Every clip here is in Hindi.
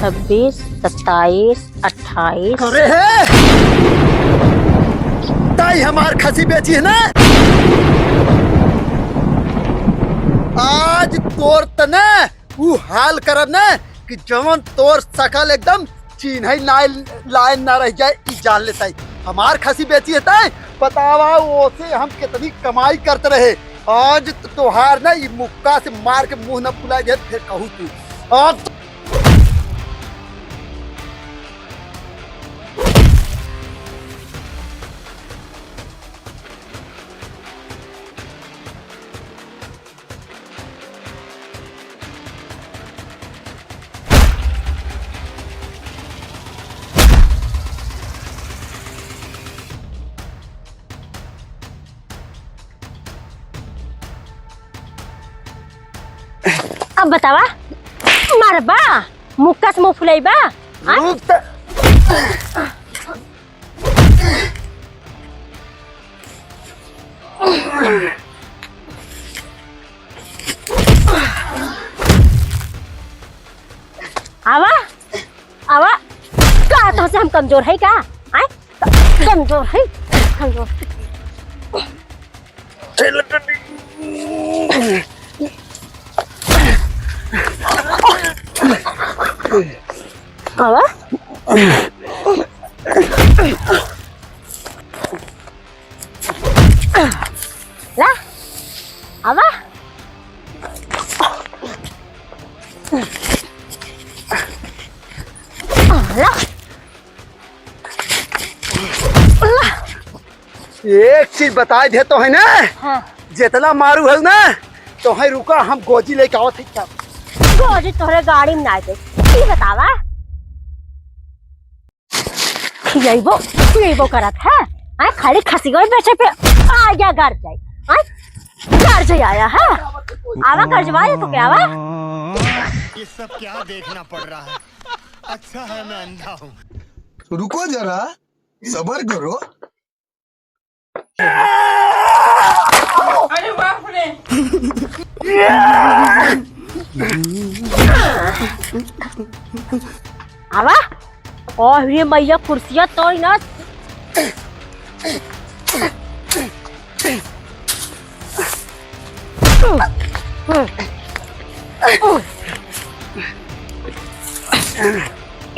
26, 27, 28। अरे है ताई हमार खसी बेची है ना। आज तोर तने वो हाल करब ना कि जवन तोर सकल एकदम चिन्ह लाइन ना रह जाए ई जान लेता हमार खसी बेची है ताई। बतावा ओसे हम कितनी कमाई करते रहे। आज तोहार ना ये मुक्का से मार के मुंह न फुला दे फिर कहूँ तू आज अब बतावा मारबा मुक्का से मुंह फुलाइबा। रुक त आवा आवा का तो से हम कमजोर है का आए कमजोर है कमजोर। आवा ला आवा ला एक चीज बता दे तो है ना। हाँ जितना मारू है ना तो है रुका हम गोजी लेके आवत है क्या। गोजी तोहरे गाड़ी में ना दे की बतावा खियाइबो करत है आए खाली खसी गई बेचे पे आ गया घर जाए आए घर जाए आया है आवा करजवा तो क्या आवा। ये सब क्या देखना पड़ रहा है। अच्छा है मैं अंधा हूँ। रुको जरा सबर करो। अरे बाप रे आवा और ये मैया कुर्सियां तोड़ी ना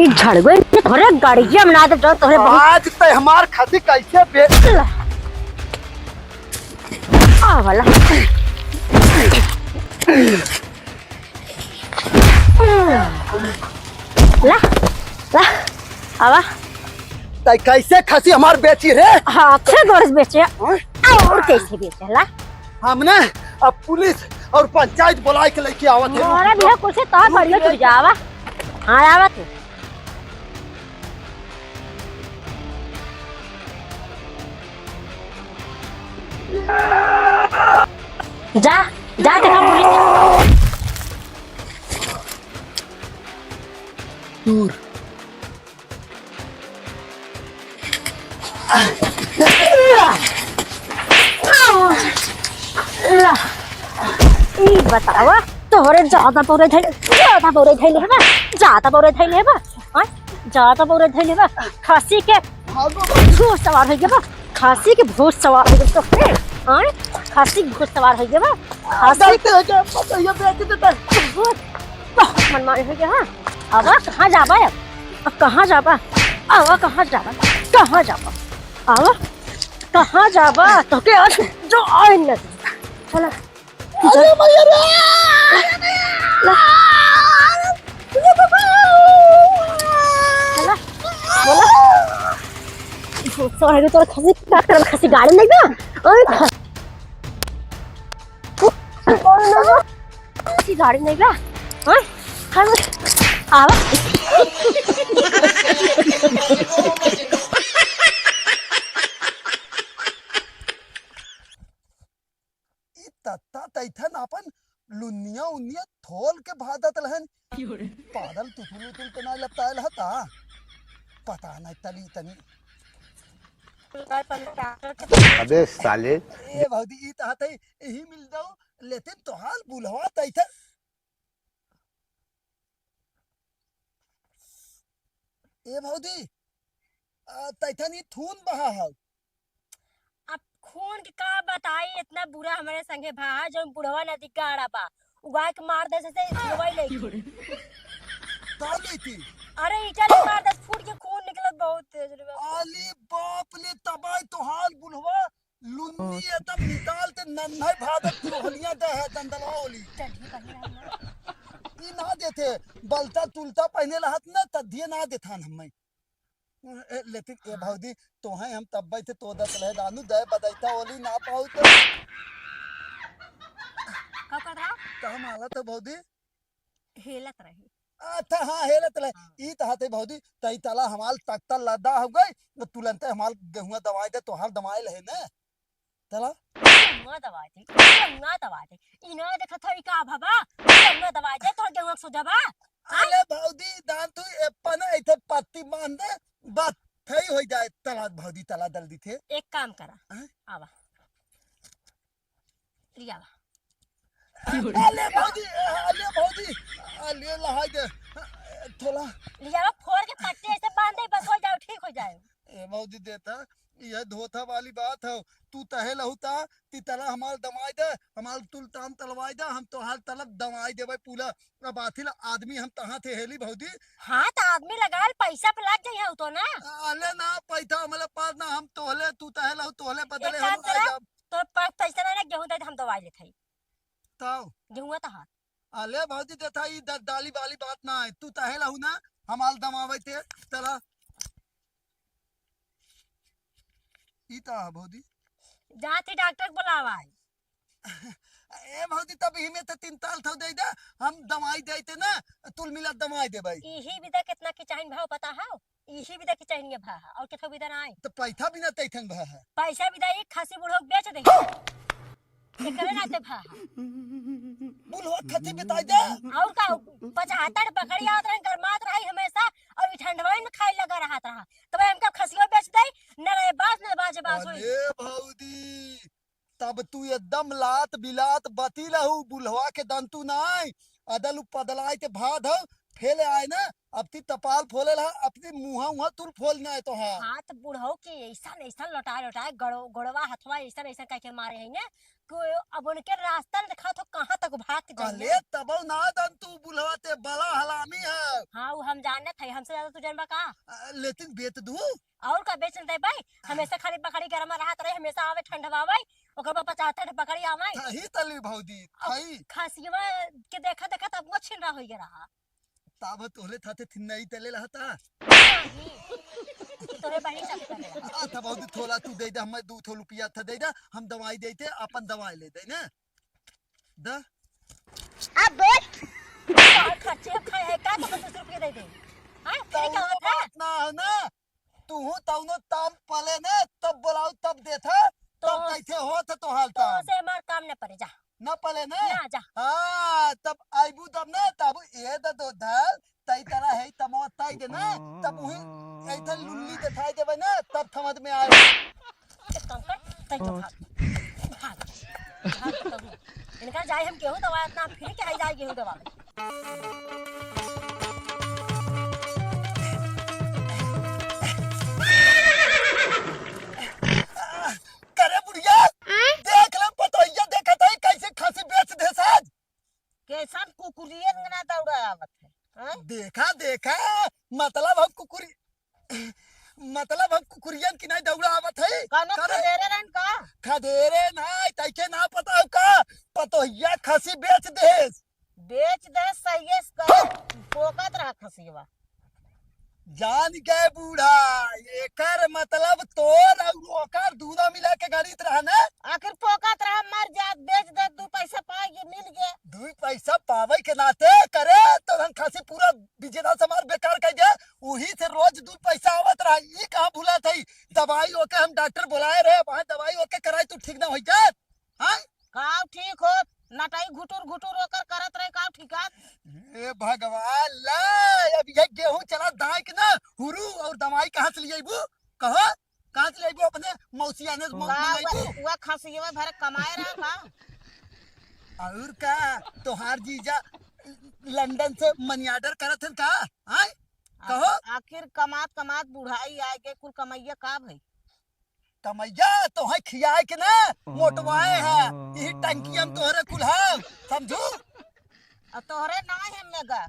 झड़ गई तोरे गाड़िया बना दे जो तोरे आज तय हमार खसी कैसे बेच आ वाला ला ला आवा तय कैसे खसी हमार बेची रे। हाँ अच्छे गोरस बेचे और कैसे बेचे ला हमने अब पुलिस और पंचायत बुला के लेके आवत है। मोरा भी कुछ तो बढ़िया चुर जावा। हाँ आवा तू जा जा देखा पुलिस दूर बतावा तोहरे ज्यादा पौरे थैले हेबा ज्यादा पौरे थैले हेबा खांसी के भूत सवार हो गया खांसी के भूत सवार हो गया तो फिर आए खांसी के भूत सवार हो गया खांसी बहुत मनमानी हो गया। हाँ अब कहाँ जाबा अब कहाँ जाबा आवा कहाँ जाबा आवा कहाँ जाबा तो के आज जो आए न चला अरे मैया रे चला बोला सोरे तो खसी का कर खसी गाड़ी नहीं ना ओए खसी गाड़ी नहीं ना ओए खाओ आवा तत्ता तैथन अपन लुनिया उनिया थोल के भादत लहन पागल तुतुल तो ना लगता लहता पता नहीं तली तनी अबे साले ए भौदी ई ताते यही मिल जाओ लेते तो हाल बुलवा तैथे ए भौजी तैथनी थून बहा है। अब खून के का बताई, इतना बुरा हमारे संगे भा जो बुढ़वा नदी का आड़ा बा उगा के मार दे से दवाई ले का लेती अरे ईटा ले मार दे, फूट के खून निकलत बहुत तेज रे बाप। आली बाप ले तबाई तो हाल बुढ़वा लुन्नी एकदम निकाल ते नन्हे भादत रोहलियां दे है दंदलवा ओली चढ़ी बनी रही ना। ई ना देते बलता तुलता पहने रहत ना तदिए ना देथान हमें। लेकिन ए भौजी तोहे हम तब्बे थे तो दत रहे दानू दे बदैता ओली ना पाऊ तो का कर रहा का माला तो भौजी हेलत रही। अच्छा हाँ हेलत ले ई तहते भौजी तई तला हमाल तख्ता लदा हो गई तो तुरंत हमाल गेहुआ दवाई दे तोहार दवाई ले ना तला गेहुआ दवाई दे, गेहुआ दवाई दे इना देखत हई का बाबा गेहुआ दवाई दे तो गेहुआ सुजबा। अरे भौजी दान तू एपन ऐथे पत्ती बांध दे बात थई हो जाए तला भौजी तला जल्दी थे। एक काम करा हैं? आवा लिया अले भौजी अले लहाई दे थोड़ा लिया फोड़ के पट्टे ऐसे बांध दे बस हो जाओ ठीक हो जाए। ए भौजी देता यह धोथा वाली बात है तू तहे लहुता ती तला हमार दवाई दे हमार तुलतान तलवाई दे हम तो हाल तलब दवाई देबे पूरा अब आथिल आदमी हम तहां थे हेली भौजी। हाँ तो आदमी लगाल पैसा पे लग जाइए तो ना अले ना पैसा हमारे पास ना हम तोहले तू तहे लहु तोहले बदले एक काम हम करा। आ जाब तो पैसा ना गेहूं दे हम दवाई लेते हैं ताऊ गेहूं तो हाथ अले भौजी देता ई दाली वाली बात ना है तू तहे लहु ना हमाल दमावे ते तला ई ता भौजी जाते डॉक्टर बुलावा है। ए भौजी तब ही में तो 3 ताल थौ दे दे हम दवाई देते ना तुल मिला दवाई दे भाई यही विदा कितना की चाहिए भाव पता है यही विदा की चाहिए भाव और कितना विदा ना है तो पैसा भी ना तैथन भा है पैसा विदा एक खासी बुढ़ो बेच देंगे ये करे ना ते भाव बुलवा खती बिताई दे और का 75 पकड़ी आवत रहे गरमात रही हमेशा और ठंडवाई में खाई लगा रहा था तब हमका खसियो बेच दे न रे बाज होई। अरे भौजी तब तू एकदम लात बिलात बती लहू बुलवा के दंतु नाई अदल पदलाई ते भाद हो फेले आए ना अब ती तपाल फोले ला अपनी मुहा तुल फोल ना है तो हाँ हाथ बुढ़ो के ऐसा लौटाए गड़वा हथवा ऐसा कह के मारे है ना को अब उनके रास्ता देखा तो कहां तक भाग जाए। अले तब ना दंतु बुलवा ते बड़ा हलामी है। हाँ वो हम जानने थे हमसे ज्यादा तू जानबा का लेकिन बेत दू और का बेच दे भाई हमेशा खाली बकरी गरमा रहत रहे हमेशा आवे ठंडवावे ओकर बाद 75 बकरी आवे थही तली भौजी थई खासियवा के देखा देखा तब वो छिन रहा हो गया रहा तब तोले थाते थिन्नई तले रहता तोरे बहनी सब करे आ तब भौजी थोड़ा तू दे दे हमें 2 रुपया था दे दे हम दवाई देते अपन दवाई ले दे ना द अब बैठ और खर्चे खाए है का तो 50 रुपया दे दे हां तेरी का होता है ना है ना तू हो तौनो ताम पले ने तब बुलाऊ तब देथा तब कैसे हो तो हालता तो से मार काम न पड़े जा न पले ने ना जा हां तब आइबू तब ना तब ए दो धल तई तरह है तमो तई दे ना तब वही ऐथे लुल्ली दिखाई देबे ना तब समझ में आए एक काम कर तई तो भाग तो इनका जाए हम गेहूं दवा इतना फिर के जाए गेहूं दवा करे बुढ़िया देख ले पतोइया देखत है कैसे खसी बेच दे साज कैसन कुकुरियन ना दौड़ा आवत है देखा देखा मतलब हम कुकुरियन की नहीं दौड़ा आवत है खदेरे नहीं तैके ना पता का पतोहिया खसी बेच दे सही पोकत रहा खसीवा जान गए बूढ़ा एकर मतलब तोर और ओकर दूना मिला के गणित रहा ना आखिर पोकत रहा मर जात बेच दे 2 पैसा पाएगी मिल गए 2 पैसा पावे के नाते करे तो हम खसी पूरा बिजेदा समार बेकार कर दे वही से रोज 2 पैसा आवत रहा ई कहां भूला थई दवाई ओके हम डॉक्टर बुलाए रहे वहां दवाई ओके कराई तू ठीक ना होई जात हां का ठीक हो नटाई घुटुर ओकर करत रहे का ठीकात ए भगवान ला अब ये गेहूं चला दाई के ना हुरू और दवाई कहां से लियाईबू कहां से लियाईबू अपने मौसिया ने मंगाईबू वो खसीवा भर कमाए रहा का और का तोहार जीजा लंदन से मनी ऑर्डर करत हन का हां कहो आखिर कमात कमात बुढ़ाई आए के कुल कमैया का भई? कमैया तो है खियाए के ना मोटवाए है यही टंकिया में तोहरे कुल है समझू। अब तोहरे ना है मेगा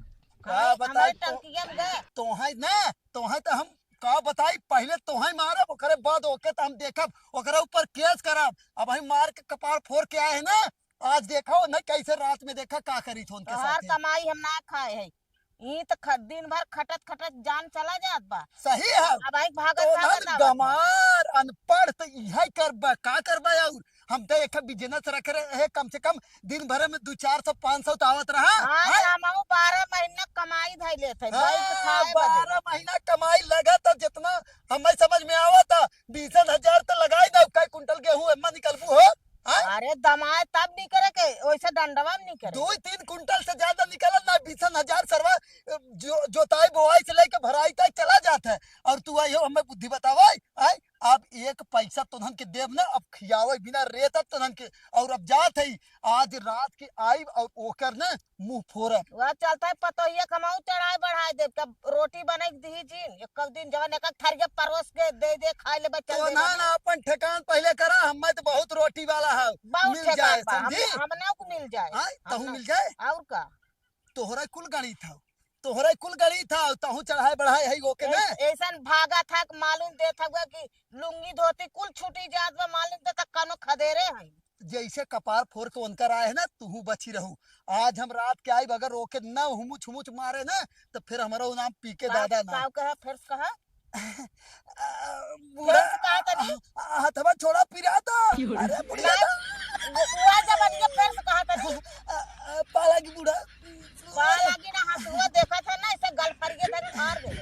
का बताई टंकिया में गए तोहे ना तोहे तो हम का बताई पहले तोहे मारब ओकरे बाद ओके तो हम देखब ओकरा ऊपर केस करब। अब हम मार के कपाड़ फोड़ के आए हैं ना आज देखो न कैसे रात में देखा का करी थोन के तोहार साथ कमाई हम ना खाए है ई तो दिन भर खटत खटत जान चला जात बा। सही है। अब आई भागत तो भागत ना गमार अनपढ़ तो यही करबा का करबा और हम तो एक बिजनेस रख रहे हैं कम से कम दिन भर में 200-400-500 तो आवत रहा। हां हमहु 12 महीना कमाई धइ लेत है भाई के खाए बदे 12 महीना कमाई लगा तो जितना हमें समझ में आवत 20,000 तो लगाई दो कई कुंटल गेहूं एम्मा निकलबू हो। अरे दमाए तब नहीं करे के वैसे डंडवा में नहीं करे 2-3 कुंटल से ज्यादा निकलल ना 20,000 सरवा जोताई बोआई से लेके भराई तक चला जाता है और तू आई हो हमें बुद्धि बतावा आई अब एक पैसा तुनहन के देव ना अब खियावे बिना रेत तुनहन के और अब जात है आज रात के आई और ओकर ना मुंह फोड़ब। वह चलता है पतोहिया कमाऊ चढ़ाई बढ़ाई दे कब रोटी बने दी जीन एक दिन जवन एक थरिया परोस के दे खाए ले बच्चा तो ना अपन ठेकान पहले करा हमें तो बहुत रोटी वाला है बहुत मिल जाए समझी हमना को मिल जाए तहु मिल जाए और का तोहरा कुल गाड़ी था तोहरा कुल गाड़ी था तहु चढ़ाई बढ़ाई है ओके ना ऐसा भागा था मालूम दे था कि लुंगी धोती कुल छूटी जात बा मालूम दे तक कानो खदेरे हैं जैसे कपार फोड़ के उनकर आए है ना तू बची रहू। आज हम रात के आई अगर रोके ना हुमुच हुमुच मारे ना तो फिर हमारा नाम पी के दादा ना कहा फिर कहा बुढ़ा हथवा छोड़ा पिरा था अरे बुढ़िया बुआ जब बन के फिर कहा था पाला की बुढ़ा पाला की ना हसुआ देखा था ना ऐसे गल फर के तक मार गए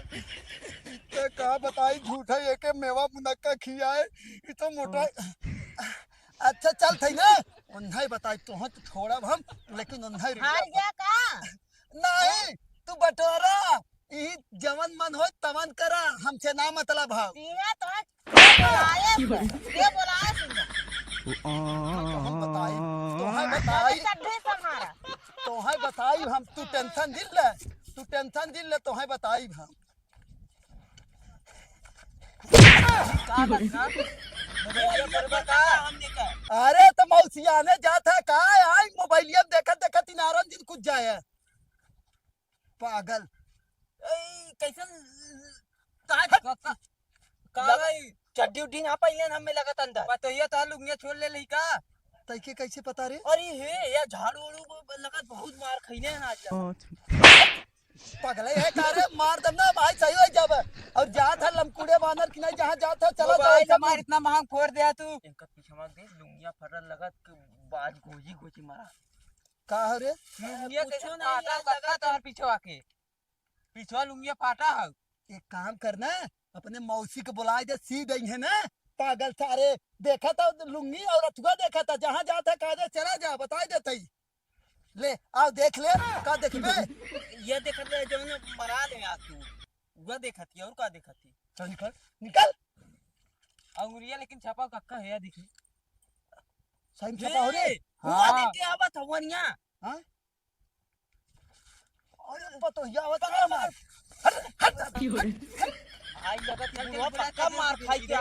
तो कहा बताई झूठा एक मेवा मुनक्का खियाए ये तो मोटा अच्छा चल थई ना उन्हाई बताई तो तो छोड़ा हम लेकिन उन्हाई हार गया का नहीं तू बटोरा ई जवन मन हो तवन करा हमसे ना मतलब भाव तिया तो बुलाए ये बुलाए हम बताई चड्ढे संहारा तोहाई बताई हम तू टेंशन दिल ले तोहाई बताई हम अरे तो मौसिया ने जाता का आई मोबाइलिया देखत देखत नारन दिन कुछ जाए पागल कैसन चड्डी उड्डी ना पहले हमें लगत अंदर बतैया तो लुंगिया छोड़ ले लही का तैके कैसे पता रे अरे हे या झाड़ू वाड़ू लगत बहुत मार खइले हैं आज पगले है कारे मार दम ना भाई सही हो जाब और जात है लमकुड़े बानर कि नहीं जहां जात है चला जाओ मार इतना महंग फोड़ दिया तू इनका पीछे मार दे लुंगिया फरल लगत के बाज गोजी गोजी मारा का रे लुंगिया कैसे फाटा लगा तार पीछे आके पीछे लुंगिया फाटा है एक काम करना अपने मौसी को बुला दे सी गई है ना पागल सारे देखा था लुंगी और अथवा देखा था जहां जाता काजे चला जा बता देते ही ले आओ देख ले का देखबे ये देखत ले जो मरा ले आ तू वो देखती और का देखती चल निकल निकल अंगुरिया लेकिन छपा कक्का है दिखी सही छपा हो रे हुआ देख के आवत हवनिया हां अरे पतो या आवत ना मार आई लगत है बुआ पक्का मार खाई के आ